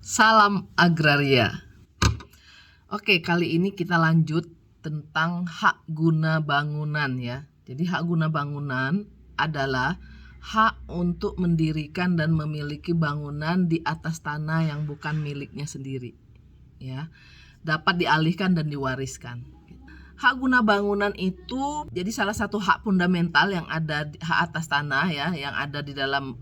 Salam agraria. Oke, kali ini kita lanjut tentang hak guna bangunan ya. Jadi hak guna bangunan adalah hak untuk mendirikan dan memiliki bangunan di atas tanah yang bukan miliknya sendiri. Ya, dapat dialihkan dan diwariskan. Hak guna bangunan itu jadi salah satu hak fundamental yang ada hak atas tanah ya, yang ada di dalam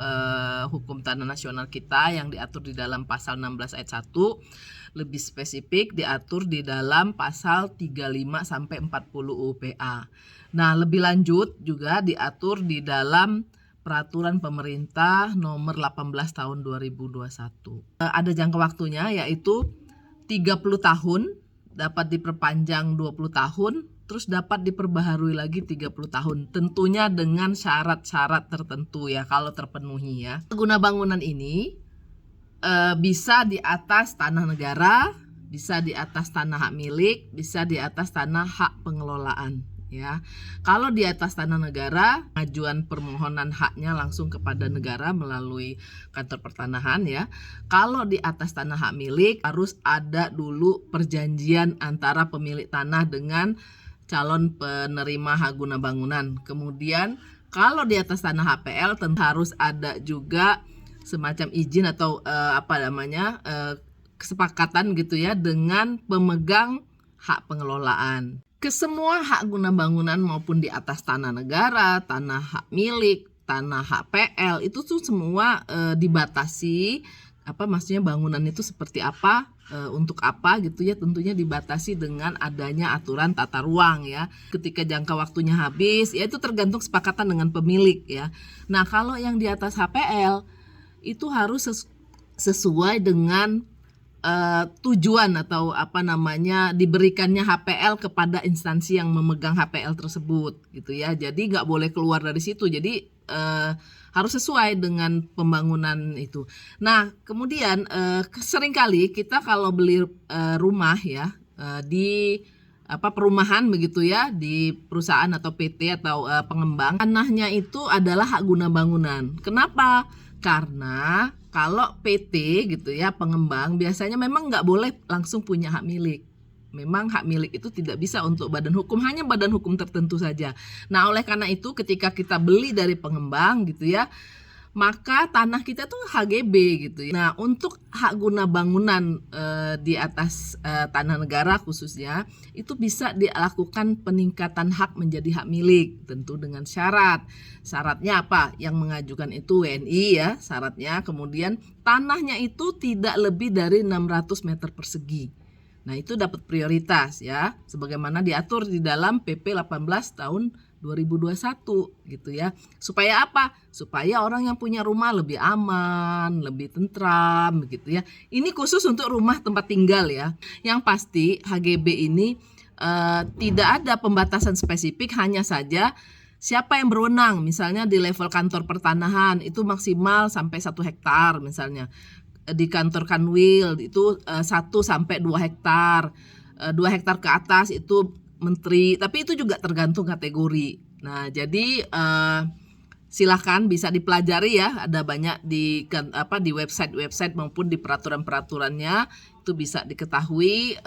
hukum tanah nasional kita yang diatur di dalam pasal 16 ayat 1. Lebih spesifik diatur di dalam pasal 35 sampai 40 UPA. Nah, lebih lanjut juga diatur di dalam Peraturan Pemerintah Nomor 18 Tahun 2021. Ada jangka waktunya yaitu 30 tahun, dapat diperpanjang 20 tahun, terus dapat diperbaharui lagi 30 tahun. Tentunya dengan syarat-syarat tertentu ya, kalau terpenuhi ya. Guna bangunan ini bisa di atas tanah negara, bisa di atas tanah hak milik, bisa di atas tanah hak pengelolaan ya. Kalau di atas tanah negara, pengajuan permohonan haknya langsung kepada negara melalui kantor pertanahan ya. Kalau di atas tanah hak milik harus ada dulu perjanjian antara pemilik tanah dengan calon penerima hak guna bangunan. Kemudian kalau di atas tanah HPL tentu harus ada juga semacam izin atau kesepakatan gitu ya dengan pemegang hak pengelolaan. Kesemua hak guna bangunan maupun di atas tanah negara, tanah hak milik, tanah HPL itu tuh semua dibatasi maksudnya bangunan itu seperti apa, untuk apa gitu ya, tentunya dibatasi dengan adanya aturan tata ruang ya. Ketika jangka waktunya habis ya itu tergantung kesepakatan dengan pemilik ya. Nah, kalau yang di atas HPL itu harus sesuai dengan tujuan atau diberikannya HPL kepada instansi yang memegang HPL tersebut gitu ya. Jadi nggak boleh keluar dari situ. Jadi harus sesuai dengan pembangunan itu. Nah, kemudian seringkali kita kalau beli rumah ya di perumahan begitu ya, di perusahaan atau PT atau pengembang, tanahnya itu adalah hak guna bangunan. Kenapa? Karena kalau PT gitu ya, pengembang biasanya memang nggak boleh langsung punya hak milik. Memang hak milik itu tidak bisa untuk badan hukum, hanya badan hukum tertentu saja. Nah, oleh karena itu ketika kita beli dari pengembang gitu ya, maka tanah kita tuh HGB gitu ya. Nah, untuk hak guna bangunan di atas tanah negara khususnya itu bisa dilakukan peningkatan hak menjadi hak milik, tentu dengan syarat. Syaratnya apa? Yang mengajukan itu WNI ya syaratnya. Kemudian tanahnya itu tidak lebih dari 600 meter persegi. Nah, itu dapat prioritas ya, sebagaimana diatur di dalam PP 18 tahun 2021 gitu ya. Supaya apa? Supaya orang yang punya rumah lebih aman, lebih tentram gitu ya. Ini khusus untuk rumah tempat tinggal ya. Yang pasti HGB ini tidak ada pembatasan spesifik, hanya saja siapa yang berwenang. Misalnya di level kantor pertanahan itu maksimal sampai 1 hektar misalnya. Di kantor Kanwil itu 1 sampai 2 hektar. 2 hektar ke atas itu menteri, tapi itu juga tergantung kategori. Nah, jadi silahkan bisa dipelajari ya, ada banyak di website maupun di peraturan-peraturannya itu bisa diketahui,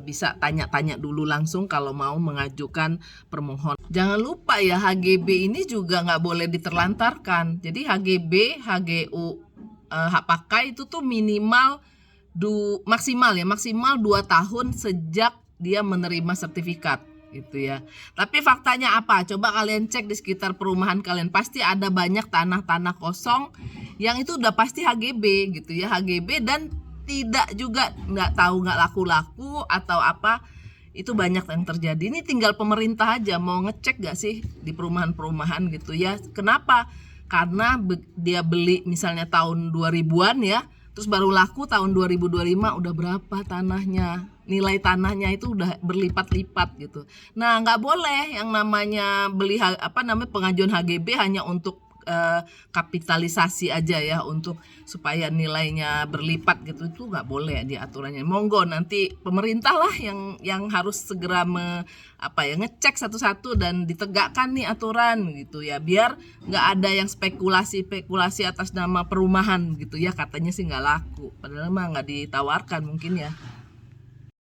bisa tanya-tanya dulu langsung kalau mau mengajukan permohonan. Jangan lupa ya, HGB ini juga nggak boleh diterlantarkan. Jadi HGB, HGU, hak pakai itu tuh maksimal 2 tahun sejak dia menerima sertifikat gitu ya. Tapi faktanya apa? Coba kalian cek di sekitar perumahan kalian, pasti ada banyak tanah-tanah kosong yang itu udah pasti HGB gitu ya, HGB dan tidak juga nggak laku-laku atau apa. Itu banyak yang terjadi. Ini tinggal pemerintah aja mau ngecek gak sih di perumahan-perumahan gitu ya. Kenapa? Karena dia beli misalnya tahun 2000-an ya, terus baru laku tahun 2025 udah berapa tanahnya, nilai tanahnya itu udah berlipat-lipat gitu. Nah, nggak boleh yang namanya pengajuan HGB hanya untuk kapitalisasi aja ya, untuk supaya nilainya berlipat gitu, itu nggak boleh di aturannya. Monggo nanti pemerintah lah yang harus segera ngecek satu-satu dan ditegakkan nih aturan gitu ya, biar nggak ada yang spekulasi atas nama perumahan gitu ya, katanya sih nggak laku, padahal mah nggak ditawarkan mungkin ya.